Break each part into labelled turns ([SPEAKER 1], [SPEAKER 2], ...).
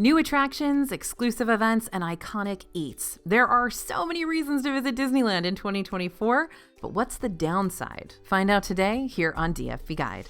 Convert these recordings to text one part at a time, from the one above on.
[SPEAKER 1] New attractions, exclusive events, and iconic eats. There are so many reasons to visit Disneyland in 2024, but what's the downside? Find out today here on DFB Guide.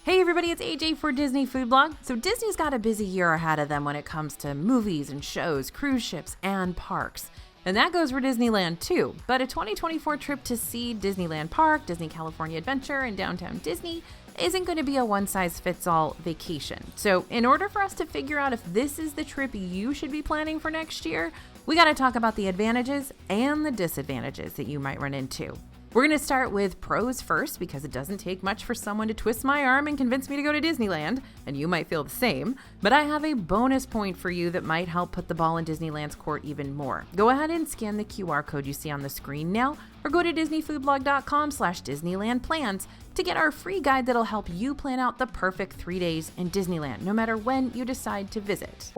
[SPEAKER 1] Hey everybody, it's AJ for Disney Food Blog. So Disney's got a busy year ahead of them when it comes to movies and shows, cruise ships, and parks. And that goes for Disneyland too. But a 2024 trip to see Disneyland Park, Disney California Adventure, and Downtown Disney isn't going to be a one-size-fits-all vacation. So in order for us to figure out if this is the trip you should be planning for next year, we got to talk about the advantages and the disadvantages that you might run into. We're going to start with pros first because it doesn't take much for someone to twist my arm and convince me to go to Disneyland, and you might feel the same, but I have a bonus point for you that might help put the ball in Disneyland's court even more. Go ahead and scan the QR code you see on the screen now, or go to disneyfoodblog.com/DisneylandPlans to get our free guide that'll help you plan out the perfect 3 days in Disneyland, no matter when you decide to visit.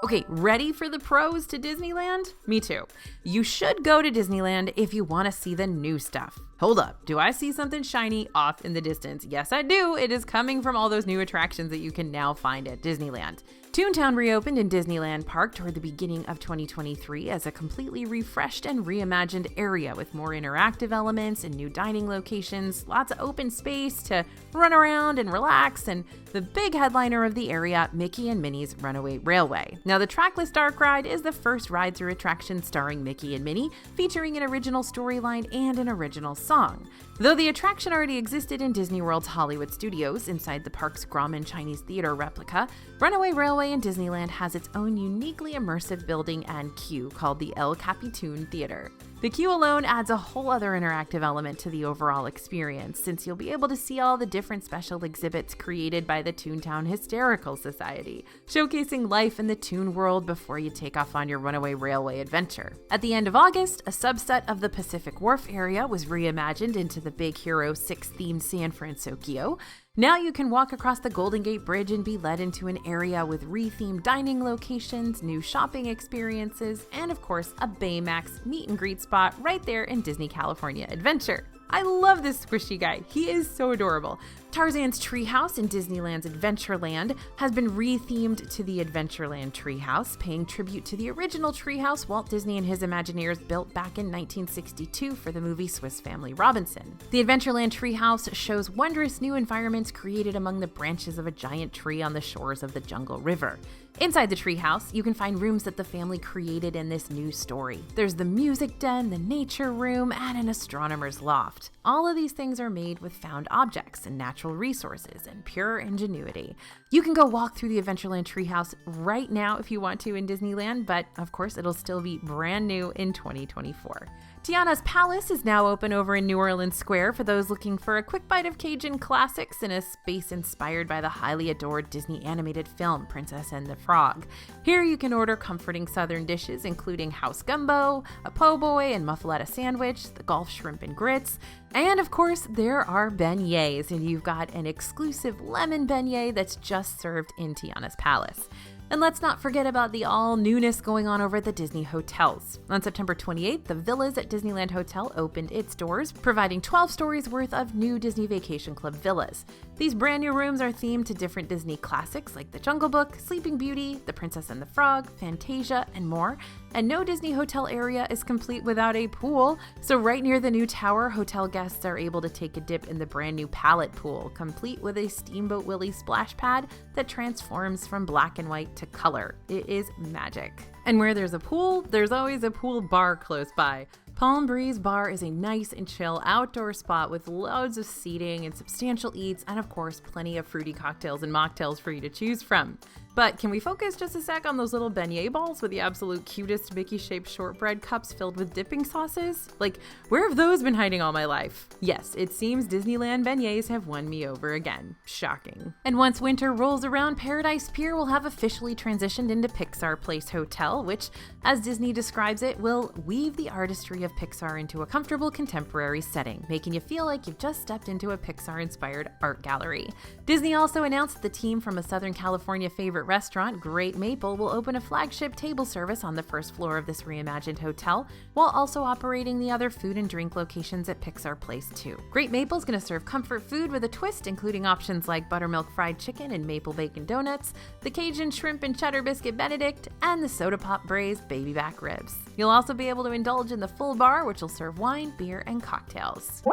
[SPEAKER 1] Okay, ready for the pros to Disneyland? Me too. You should go to Disneyland if you want to see the new stuff. Hold up, do I see something shiny off in the distance? Yes, I do. It is coming from all those new attractions that you can now find at Disneyland. Toontown reopened in Disneyland Park toward the beginning of 2023 as a completely refreshed and reimagined area with more interactive elements and new dining locations, lots of open space to run around and relax, and the big headliner of the area, Mickey and Minnie's Runaway Railway. Now, the trackless dark ride is the first ride-through attraction starring Mickey and Minnie, featuring an original storyline and an original song. Though the attraction already existed in Disney World's Hollywood Studios inside the park's Grauman Chinese Theater replica, Runaway Railway in Disneyland has its own uniquely immersive building and queue called the El Capitan Theater. The queue alone adds a whole other interactive element to the overall experience, since you'll be able to see all the different special exhibits created by the Toontown Hysterical Society, showcasing life in the Toon world before you take off on your Runaway Railway adventure. At the end of August, a subset of the Pacific Wharf area was reimagined into the Big Hero 6 themed San Francisco. Now you can walk across the Golden Gate Bridge and be led into an area with re-themed dining locations, new shopping experiences, and of course, a Baymax meet and greet spot right there in Disney California Adventure. I love this squishy guy. He is so adorable. Tarzan's treehouse in Disneyland's Adventureland has been re-themed to the Adventureland treehouse, paying tribute to the original treehouse Walt Disney and his Imagineers built back in 1962 for the movie Swiss Family Robinson. The Adventureland treehouse shows wondrous new environments created among the branches of a giant tree on the shores of the Jungle River. Inside the treehouse, you can find rooms that the family created in this new story. There's the music den, the nature room, and an astronomer's loft. All of these things are made with found objects and natural resources and pure ingenuity. You can go walk through the Adventureland treehouse right now if you want to in Disneyland, but of course it'll still be brand new in 2024. Tiana's Palace is now open over in New Orleans Square for those looking for a quick bite of Cajun classics in a space inspired by the highly adored Disney animated film Princess and the Frog. Here you can order comforting southern dishes including house gumbo, a po' boy and muffaletta sandwich, the Gulf shrimp and grits, and of course there are beignets, and you've got an exclusive lemon beignet that's just served in Tiana's Palace. And let's not forget about the all-newness going on over at the Disney hotels. On September 28th, the Villas at Disneyland Hotel opened its doors, providing 12 stories worth of new Disney Vacation Club villas. These brand new rooms are themed to different Disney classics like The Jungle Book, Sleeping Beauty, The Princess and the Frog, Fantasia, and more. And no Disney hotel area is complete without a pool. So right near the new tower, hotel guests are able to take a dip in the brand new Palette Pool, complete with a Steamboat Willie splash pad that transforms from black and white to color. It is magic. And where there's a pool, there's always a pool bar close by. Palm Breeze Bar is a nice and chill outdoor spot with loads of seating and substantial eats, and of course, plenty of fruity cocktails and mocktails for you to choose from. But can we focus just a sec on those little beignet balls with the absolute cutest Mickey-shaped shortbread cups filled with dipping sauces? Like, where have those been hiding all my life? Yes, it seems Disneyland beignets have won me over again. Shocking. And once winter rolls around, Paradise Pier will have officially transitioned into Pixar Place Hotel, which, as Disney describes it, will weave the artistry of Pixar into a comfortable contemporary setting, making you feel like you've just stepped into a Pixar-inspired art gallery. Disney also announced the team from a Southern California favorite restaurant, Great Maple, will open a flagship table service on the first floor of this reimagined hotel, while also operating the other food and drink locations at Pixar Place too. Great Maple's going to serve comfort food with a twist, including options like buttermilk fried chicken and maple bacon donuts, the Cajun shrimp and cheddar biscuit Benedict, and the soda pop braised baby back ribs. You'll also be able to indulge in the full bar, which will serve wine, beer, and cocktails.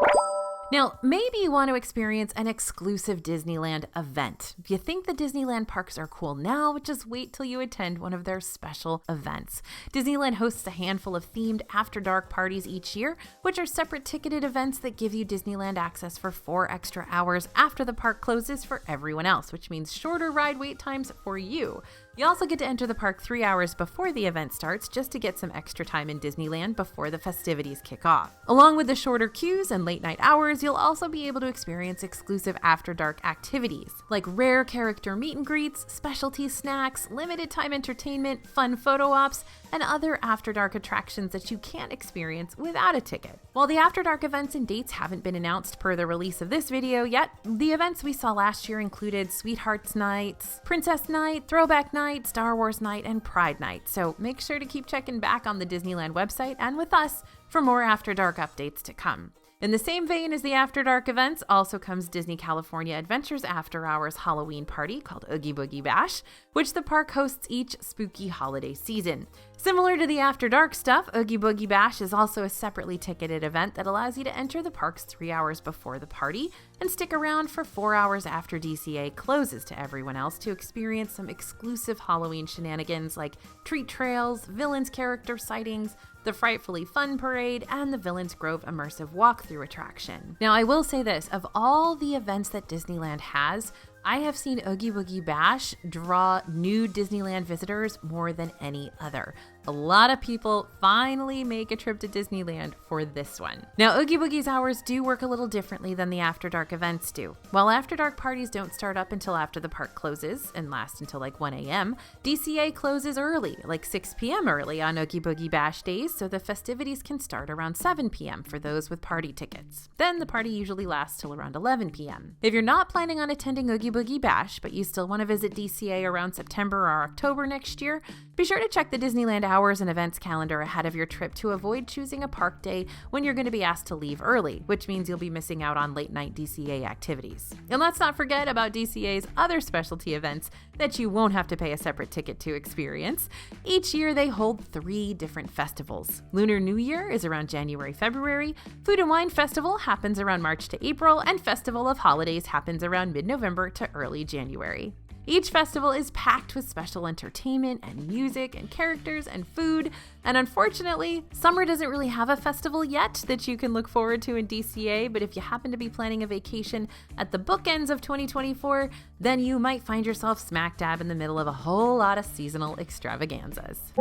[SPEAKER 1] Now, maybe you want to experience an exclusive Disneyland event. If you think the Disneyland parks are cool now, just wait till you attend one of their special events. Disneyland hosts a handful of themed after-dark parties each year, which are separate ticketed events that give you Disneyland access for 4 extra hours after the park closes for everyone else, which means shorter ride wait times for you. You also get to enter the park 3 hours before the event starts just to get some extra time in Disneyland before the festivities kick off. Along with the shorter queues and late night hours, you'll also be able to experience exclusive after dark activities like rare character meet and greets, specialty snacks, limited time entertainment, fun photo ops, and other after dark attractions that you can't experience without a ticket. While the after dark events and dates haven't been announced per the release of this video yet, the events we saw last year included Sweethearts Night, Princess Night, Throwback Night, Star Wars Night, and Pride Night, so make sure to keep checking back on the Disneyland website and with us for more After Dark updates to come. In the same vein as the After Dark events also comes Disney California Adventures After Hours Halloween party called Oogie Boogie Bash, which the park hosts each spooky holiday season. Similar to the After Dark stuff, Oogie Boogie Bash is also a separately ticketed event that allows you to enter the parks 3 hours before the party and stick around for 4 hours after DCA closes to everyone else to experience some exclusive Halloween shenanigans like treat trails, villains character sightings, the Frightfully Fun Parade, and the Villains Grove immersive walkthrough attraction. Now, I will say this, of all the events that Disneyland has, I have seen Oogie Boogie Bash draw new Disneyland visitors more than any other. A lot of people finally make a trip to Disneyland for this one. Now, Oogie Boogie's hours do work a little differently than the After Dark events do. While After Dark parties don't start up until after the park closes and last until like 1 a.m., DCA closes early, like 6 p.m. early on Oogie Boogie Bash days, so the festivities can start around 7 p.m. for those with party tickets. Then the party usually lasts till around 11 p.m. If you're not planning on attending Oogie Boogie Bash, but you still want to visit DCA around September or October next year, be sure to check the Disneyland hours and events calendar ahead of your trip to avoid choosing a park day when you're going to be asked to leave early, which means you'll be missing out on late night DCA activities. And let's not forget about DCA's other specialty events that you won't have to pay a separate ticket to experience. Each year they hold 3 different festivals. Lunar New Year is around January-February, Food and Wine Festival happens around March to April, and Festival of Holidays happens around mid-November to early January. Each festival is packed with special entertainment and music and characters and food, and unfortunately, summer doesn't really have a festival yet that you can look forward to in DCA, but if you happen to be planning a vacation at the bookends of 2024, then you might find yourself smack dab in the middle of a whole lot of seasonal extravaganzas.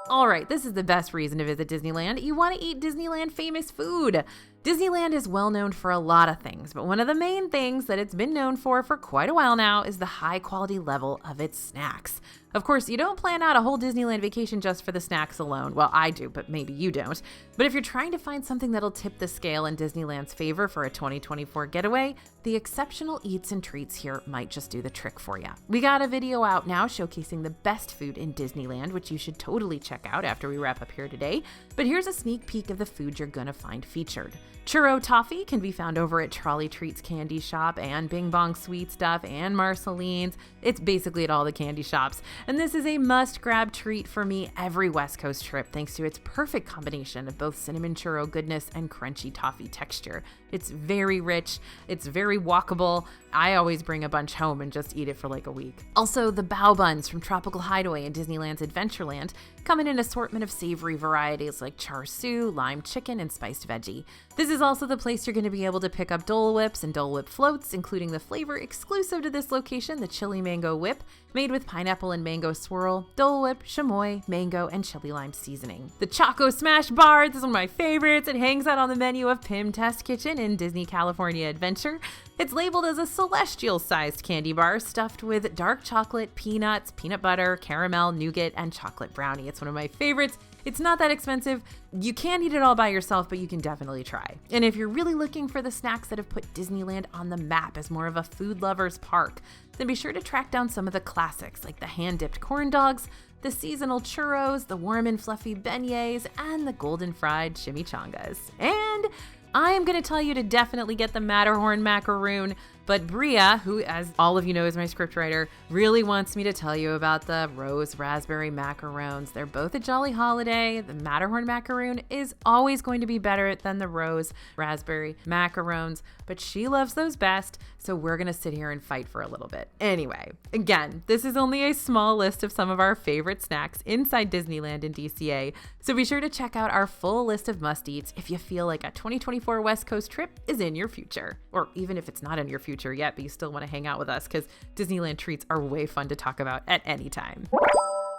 [SPEAKER 1] All right, this is the best reason to visit Disneyland. You want to eat Disneyland famous food. Disneyland is well known for a lot of things, but one of the main things that it's been known for quite a while now is the high quality level of its snacks. Of course, you don't plan out a whole Disneyland vacation just for the snacks alone. Well, I do, but maybe you don't. But if you're trying to find something that'll tip the scale in Disneyland's favor for a 2024 getaway, the exceptional eats and treats here might just do the trick for you. We got a video out now showcasing the best food in Disneyland, which you should totally check out after we wrap up here today. But here's a sneak peek of the food you're gonna find featured. Churro Toffee can be found over at Trolley Treats Candy Shop and Bing Bong Sweet Stuff and Marceline's. It's basically at all the candy shops. And this is a must-grab treat for me every West Coast trip thanks to its perfect combination of both cinnamon churro goodness and crunchy toffee texture. It's very rich, it's very walkable. I always bring a bunch home and just eat it for like a week. Also, the bao buns from Tropical Hideaway in Disneyland's Adventureland come in an assortment of savory varieties like char siu, lime chicken, and spiced veggie. This is also the place you're going to be able to pick up Dole Whips and Dole Whip floats, including the flavor exclusive to this location, the Chili Mango Whip, made with pineapple and mango swirl, Dole Whip, chamoy, mango, and chili lime seasoning. The Choco Smash Bar, this is one of my favorites. It hangs out on the menu of Pym Test Kitchen in Disney California Adventure. It's labeled as a celestial-sized candy bar stuffed with dark chocolate, peanuts, peanut butter, caramel, nougat, and chocolate brownie. It's one of my favorites. It's not that expensive. You can't eat it all by yourself, but you can definitely try. And if you're really looking for the snacks that have put Disneyland on the map as more of a food lover's park, then be sure to track down some of the classics like the hand-dipped corn dogs, the seasonal churros, the warm and fluffy beignets, and the golden fried chimichangas. And I am going to tell you to definitely get the Matterhorn macaroon, but Bria, who, as all of you know, is my scriptwriter, really wants me to tell you about the rose raspberry macarons. They're both a jolly holiday. The Matterhorn macaroon is always going to be better than the rose raspberry macarons, but she loves those best, so we're going to sit here and fight for a little bit. Anyway, again, this is only a small list of some of our favorite snacks inside Disneyland and DCA, so be sure to check out our full list of must-eats if you feel like a 2024 West Coast trip is in your future, or even if it's not in your future yet, but you still want to hang out with us because Disneyland treats are way fun to talk about at any time.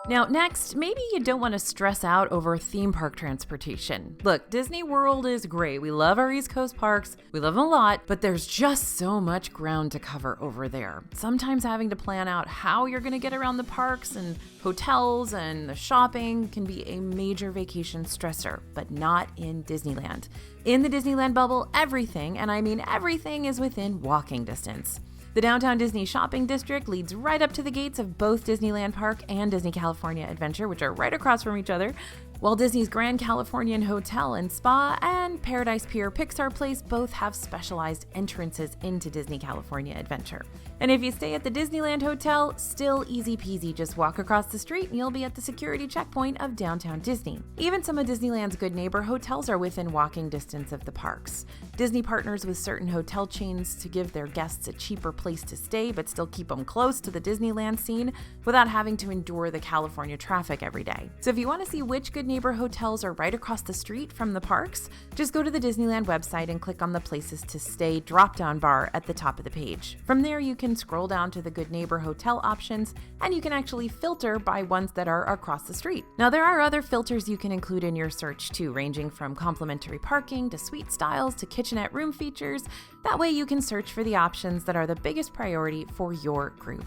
[SPEAKER 1] Now, next, maybe you don't want to stress out over theme park transportation. Look, Disney World is great. We love our East Coast parks. We love them a lot, but there's just so much ground to cover over there. Sometimes having to plan out how you're going to get around the parks and hotels and the shopping can be a major vacation stressor, but not in Disneyland. In the Disneyland bubble, everything, and I mean everything, is within walking distance. The Downtown Disney Shopping District leads right up to the gates of both Disneyland Park and Disney California Adventure, which are right across from each other, while Disney's Grand Californian Hotel and Spa and Paradise Pier Pixar Place both have specialized entrances into Disney California Adventure. And if you stay at the Disneyland Hotel, still easy peasy, just walk across the street and you'll be at the security checkpoint of Downtown Disney. Even some of Disneyland's Good Neighbor hotels are within walking distance of the parks. Disney partners with certain hotel chains to give their guests a cheaper place to stay, but still keep them close to the Disneyland scene without having to endure the California traffic every day. So if you want to see which Good Neighbor hotels are right across the street from the parks, just go to the Disneyland website and click on the Places to Stay drop-down bar at the top of the page. From there, you can scroll down to the Good Neighbor hotel options, and you can actually filter by ones that are across the street. Now, there are other filters you can include in your search too, ranging from complimentary parking to suite styles to kitchenette room features. That way you can search for the options that are the biggest priority for your group.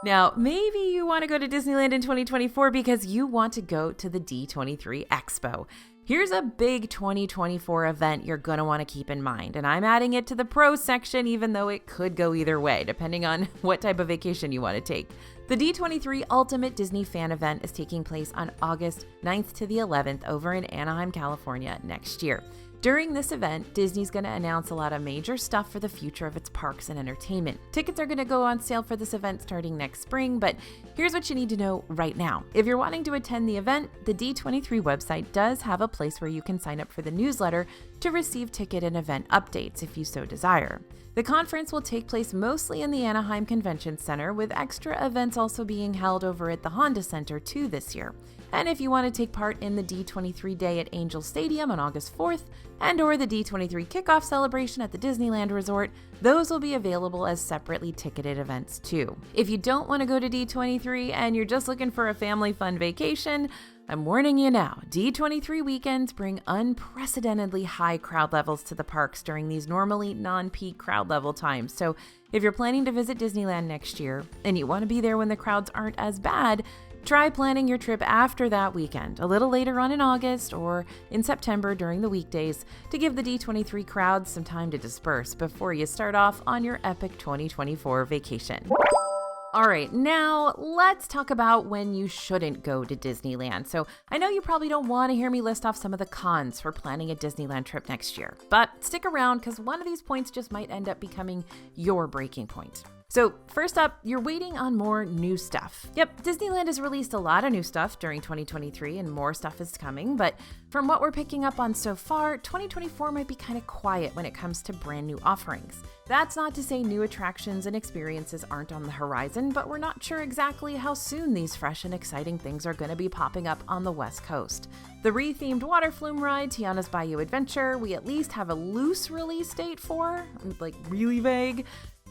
[SPEAKER 1] Now, maybe you want to go to Disneyland in 2024 because you want to go to the D23 Expo. Here's a big 2024 event you're going to want to keep in mind, and I'm adding it to the pros section even though it could go either way, depending on what type of vacation you want to take. The D23 Ultimate Disney Fan Event is taking place on August 9th to the 11th over in Anaheim, California next year. During this event, Disney's going to announce a lot of major stuff for the future of its parks and entertainment. Tickets are going to go on sale for this event starting next spring, but here's what you need to know right now. If you're wanting to attend the event, the D23 website does have a place where you can sign up for the newsletter to receive ticket and event updates if you so desire. The conference will take place mostly in the Anaheim Convention Center, with extra events also being held over at the Honda Center too this year. And if you want to take part in the D23 Day at Angel Stadium on August 4th and or the D23 Kickoff Celebration at the Disneyland Resort, those will be available as separately ticketed events too. If you don't want to go to D23 and you're just looking for a family fun vacation, I'm warning you now, D23 weekends bring unprecedentedly high crowd levels to the parks during these normally non-peak crowd level times. So if you're planning to visit Disneyland next year and you want to be there when the crowds aren't as bad, try planning your trip after that weekend, a little later on in August or in September during the weekdays, to give the D23 crowds some time to disperse before you start off on your epic 2024 vacation. All right, now let's talk about when you shouldn't go to Disneyland. So I know you probably don't want to hear me list off some of the cons for planning a Disneyland trip next year, but stick around because one of these points just might end up becoming your breaking point. So first up, you're waiting on more new stuff. Yep, Disneyland has released a lot of new stuff during 2023 and more stuff is coming, but from what we're picking up on so far, 2024 might be kind of quiet when it comes to brand new offerings. That's not to say new attractions and experiences aren't on the horizon, but we're not sure exactly how soon these fresh and exciting things are going to be popping up on the West Coast. The rethemed water flume ride, Tiana's Bayou Adventure, we at least have a loose release date for, like really vague.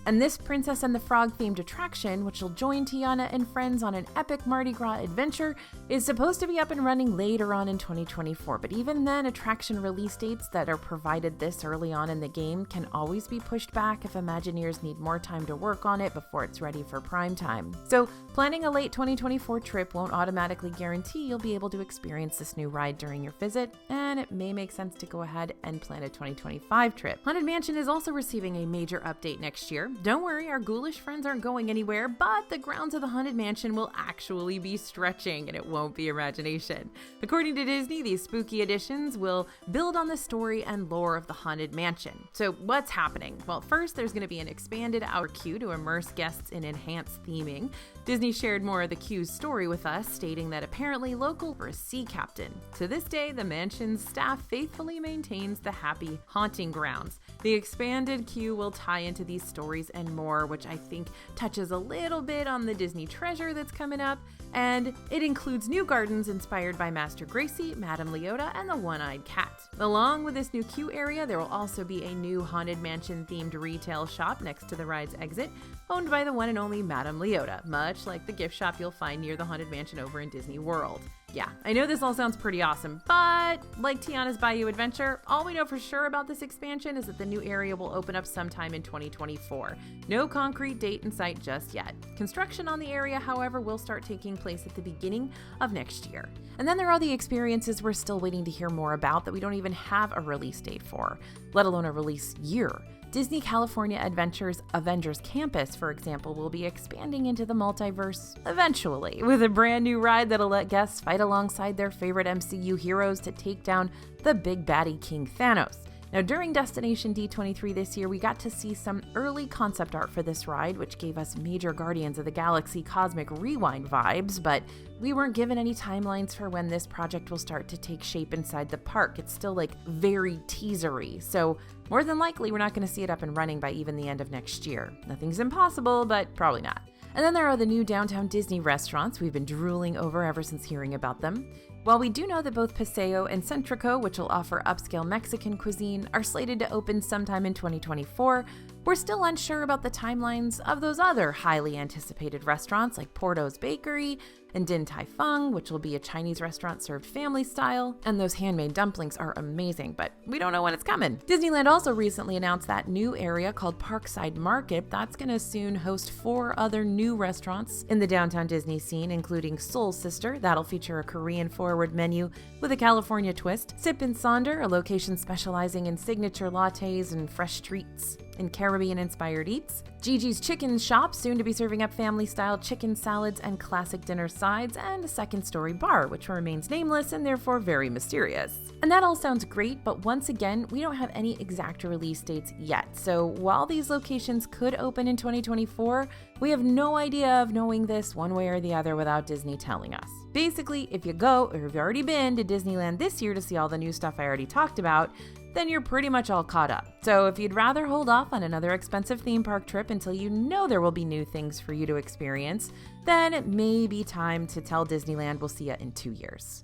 [SPEAKER 1] And this Princess and the Frog themed attraction, which will join Tiana and friends on an epic Mardi Gras adventure, is supposed to be up and running later on in 2024. But even then, attraction release dates that are provided this early on in the game can always be pushed back if Imagineers need more time to work on it before it's ready for prime time. So planning a late 2024 trip won't automatically guarantee you'll be able to experience this new ride during your visit, and it may make sense to go ahead and plan a 2025 trip. Haunted Mansion is also receiving a major update next year. Don't worry, our ghoulish friends aren't going anywhere, but the grounds of the Haunted Mansion will actually be stretching, and it won't be imagination. According to Disney, these spooky additions will build on the story and lore of the Haunted Mansion. So what's happening? Well, first, there's going to be an expanded hour queue to immerse guests in enhanced theming. Disney shared more of the queue's story with us, stating that apparently local for a sea captain. To this day, the mansion's staff faithfully maintains the happy haunting grounds. The expanded queue will tie into these stories and more, which I think touches a little bit on the Disney treasure that's coming up, and it includes new gardens inspired by Master Gracie, Madame Leota, and the One-Eyed Cat. Along with this new queue area, there will also be a new Haunted Mansion themed retail shop next to the ride's exit, owned by the one and only Madame Leota, much like the gift shop you'll find near the Haunted Mansion over in Disney World. Yeah, I know this all sounds pretty awesome, but like Tiana's Bayou Adventure, all we know for sure about this expansion is that the new area will open up sometime in 2024. No concrete date in sight just yet. Construction on the area, however, will start taking place at the beginning of next year. And then there are the experiences we're still waiting to hear more about that we don't even have a release date for, let alone a release year. Disney California Adventure's Avengers Campus, for example, will be expanding into the multiverse eventually, with a brand new ride that'll let guests fight alongside their favorite MCU heroes to take down the big baddie King Thanos. Now, during Destination D23 this year, we got to see some early concept art for this ride, which gave us major Guardians of the Galaxy Cosmic Rewind vibes, but we weren't given any timelines for when this project will start to take shape inside the park. It's still very teasery, so more than likely we're not going to see it up and running by even the end of next year. Nothing's impossible, but probably not. And then there are the new Downtown Disney restaurants we've been drooling over ever since hearing about them. While we do know that both Paseo and Centrico, which will offer upscale Mexican cuisine, are slated to open sometime in 2024, we're still unsure about the timelines of those other highly anticipated restaurants like Porto's Bakery and Din Tai Fung, which will be a Chinese restaurant served family style, and those handmade dumplings are amazing, but we don't know when it's coming. Disneyland also recently announced that new area called Parkside Market that's going to soon host 4 other new restaurants in the downtown Disney scene, including Soul Sister, that'll feature a Korean forward menu with a California twist, Sip and Sonder, a location specializing in signature lattes and fresh treats and Caribbean-inspired eats, Gigi's Chicken Shop, soon to be serving up family-style chicken salads and classic dinner sides, and a second-story bar, which remains nameless and therefore very mysterious. And that all sounds great, but once again, we don't have any exact release dates yet. So while these locations could open in 2024, we have no idea of knowing this one way or the other without Disney telling us. Basically, if you go, or have already been to Disneyland this year to see all the new stuff I already talked about, then you're pretty much all caught up. So if you'd rather hold off on another expensive theme park trip until you know there will be new things for you to experience, then it may be time to tell Disneyland we'll see you in 2 years.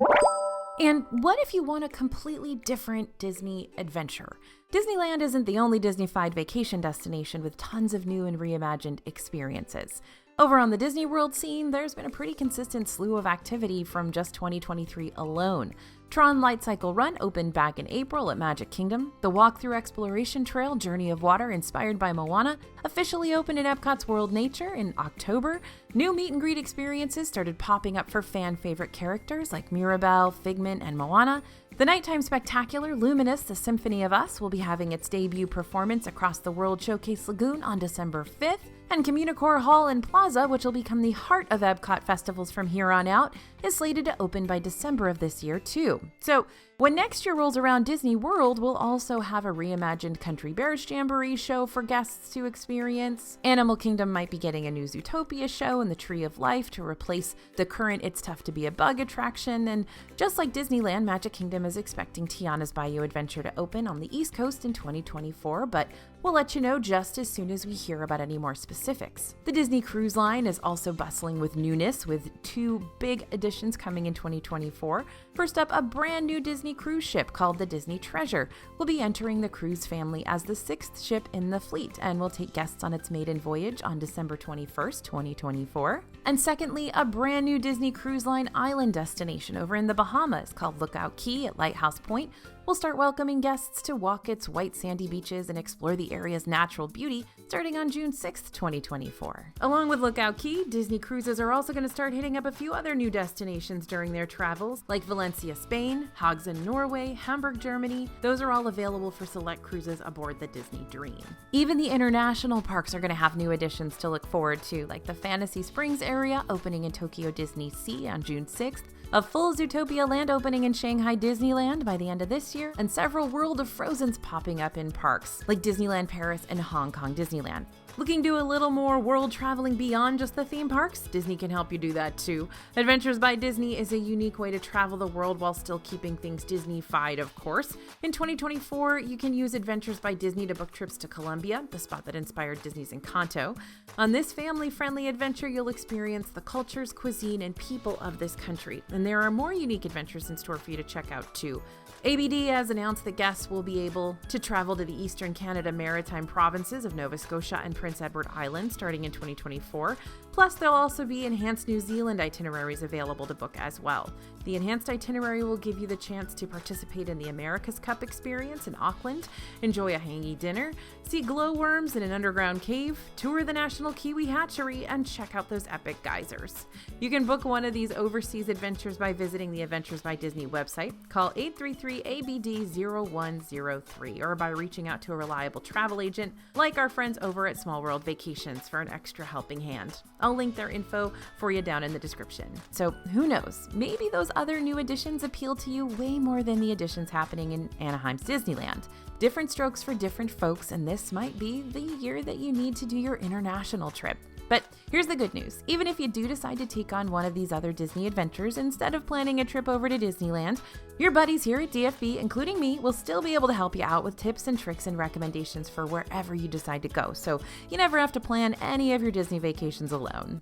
[SPEAKER 1] And what if you want a completely different Disney adventure? Disneyland isn't the only Disney-fied vacation destination with tons of new and reimagined experiences. Over on the Disney World scene, there's been a pretty consistent slew of activity from just 2023 alone. Tron Light Cycle Run opened back in April at Magic Kingdom. The Walkthrough Exploration Trail Journey of Water, inspired by Moana, officially opened at Epcot's World Nature in October. New meet and greet experiences started popping up for fan-favorite characters like Mirabelle, Figment, and Moana. The nighttime spectacular Luminous, The Symphony of Us will be having its debut performance across the World Showcase Lagoon on December 5th. And Communicore Hall and Plaza, which will become the heart of Epcot festivals from here on out, is slated to open by December of this year too. So when next year rolls around, Disney World will also have a reimagined Country Bears Jamboree show for guests to experience. Animal Kingdom might be getting a new Zootopia show and the Tree of Life to replace the current It's Tough to Be a Bug attraction. And just like Disneyland, Magic Kingdom is expecting Tiana's Bayou Adventure to open on the East Coast in 2024, but We'll let you know just as soon as we hear about any more specifics. The Disney Cruise Line is also bustling with newness, with 2 big additions coming in 2024. First up, a brand new Disney cruise ship called the Disney Treasure will be entering the cruise family as the 6th ship in the fleet and will take guests on its maiden voyage on December 21st, 2024. And secondly, a brand new Disney Cruise Line island destination over in the Bahamas called Lookout Cay at Lighthouse Point will start welcoming guests to walk its white sandy beaches and explore the area's natural beauty starting on June 6, 2024. Along with Lookout Cay, Disney Cruises are also going to start hitting up a few other new destinations during their travels, like Valencia, Spain, Haugesund, Norway, Hamburg, Germany. Those are all available for select cruises aboard the Disney Dream. Even the international parks are going to have new additions to look forward to, like the Fantasy Springs area opening in Tokyo Disney Sea on June 6th, a full Zootopia land opening in Shanghai Disneyland by the end of this year, and several World of Frozens popping up in parks, like Disneyland Paris and Hong Kong Disneyland. Looking to do a little more world traveling beyond just the theme parks? Disney can help you do that too. Adventures by Disney is a unique way to travel the world while still keeping things Disney-fied, of course. In 2024, you can use Adventures by Disney to book trips to Colombia, the spot that inspired Disney's Encanto. On this family-friendly adventure, you'll experience the cultures, cuisine, and people of this country. And there are more unique adventures in store for you to check out too. ABD has announced that guests will be able to travel to the Eastern Canada maritime provinces of Nova Scotia and Prince Edward Island starting in 2024. Plus, there'll also be enhanced New Zealand itineraries available to book as well. The enhanced itinerary will give you the chance to participate in the America's Cup experience in Auckland, enjoy a hangy dinner, see glowworms in an underground cave, tour the National Kiwi Hatchery, and check out those epic geysers. You can book one of these overseas adventures by visiting the Adventures by Disney website. Call 833-ABD-0103 or by reaching out to a reliable travel agent like our friends over at Small World Vacations for an extra helping hand. I'll link their info for you down in the description. So who knows, maybe those other new additions appeal to you way more than the additions happening in Anaheim's Disneyland. Different strokes for different folks, and this might be the year that you need to do your international trip. But here's the good news. Even if you do decide to take on one of these other Disney adventures instead of planning a trip over to Disneyland, your buddies here at DFB, including me, will still be able to help you out with tips and tricks and recommendations for wherever you decide to go, so you never have to plan any of your Disney vacations alone.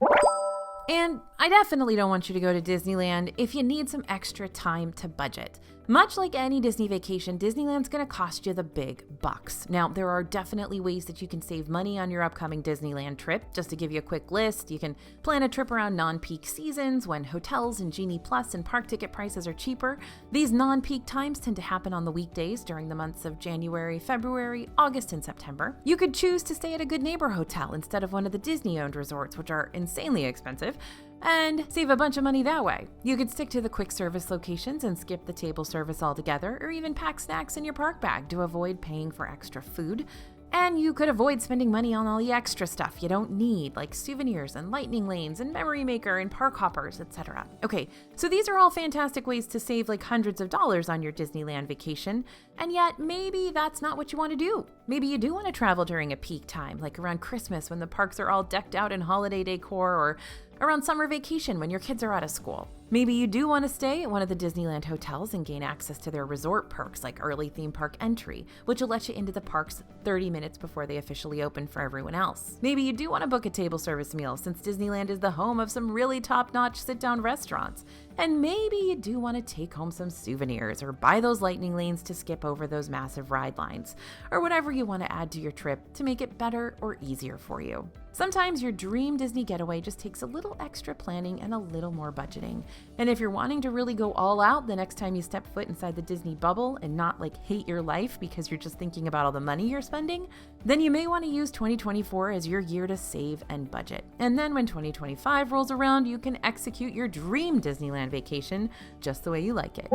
[SPEAKER 1] And I definitely don't want you to go to Disneyland if you need some extra time to budget. Much like any Disney vacation, Disneyland's going to cost you the big bucks. Now, there are definitely ways that you can save money on your upcoming Disneyland trip. Just to give you a quick list, you can plan a trip around non-peak seasons when hotels and Genie Plus and park ticket prices are cheaper. These non-peak times tend to happen on the weekdays during the months of January, February, August, and September. You could choose to stay at a Good Neighbor hotel instead of one of the Disney-owned resorts, which are insanely expensive, and save a bunch of money that way. You could stick to the quick service locations and skip the table service altogether, or even pack snacks in your park bag to avoid paying for extra food. And you could avoid spending money on all the extra stuff you don't need, like souvenirs and lightning lanes and memory maker and park hoppers, etc. Okay, so these are all fantastic ways to save like hundreds of dollars on your Disneyland vacation, and yet maybe that's not what you want to do. Maybe you do want to travel during a peak time, like around Christmas when the parks are all decked out in holiday decor, or around summer vacation when your kids are out of school. Maybe you do want to stay at one of the Disneyland hotels and gain access to their resort perks like early theme park entry, which will let you into the parks 30 minutes before they officially open for everyone else. Maybe you do want to book a table service meal since Disneyland is the home of some really top-notch sit-down restaurants. And maybe you do want to take home some souvenirs or buy those lightning lanes to skip over those massive ride lines, or whatever you want to add to your trip to make it better or easier for you. Sometimes your dream Disney getaway just takes a little extra planning and a little more budgeting. And if you're wanting to really go all out the next time you step foot inside the Disney bubble and not like hate your life because you're just thinking about all the money you're spending, then you may want to use 2024 as your year to save and budget. And then when 2025 rolls around, you can execute your dream Disneyland vacation just the way you like it.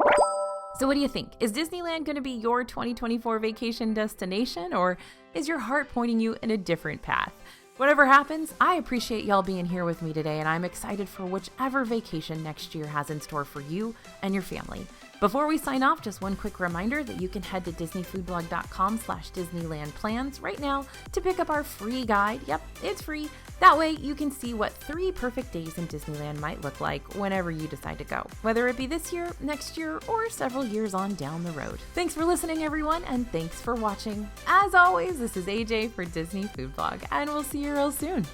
[SPEAKER 1] So what do you think? Is Disneyland going to be your 2024 vacation destination, or is your heart pointing you in a different path? Whatever happens, I appreciate y'all being here with me today, and I'm excited for whichever vacation next year has in store for you and your family. Before we sign off, just one quick reminder that you can head to disneyfoodblog.com/Disneyland plans right now to pick up our free guide. Yep, it's free. That way you can see what 3 perfect days in Disneyland might look like whenever you decide to go, whether it be this year, next year, or several years on down the road. Thanks for listening, everyone, and thanks for watching. As always, this is AJ for Disney Food Blog, and we'll see you real soon.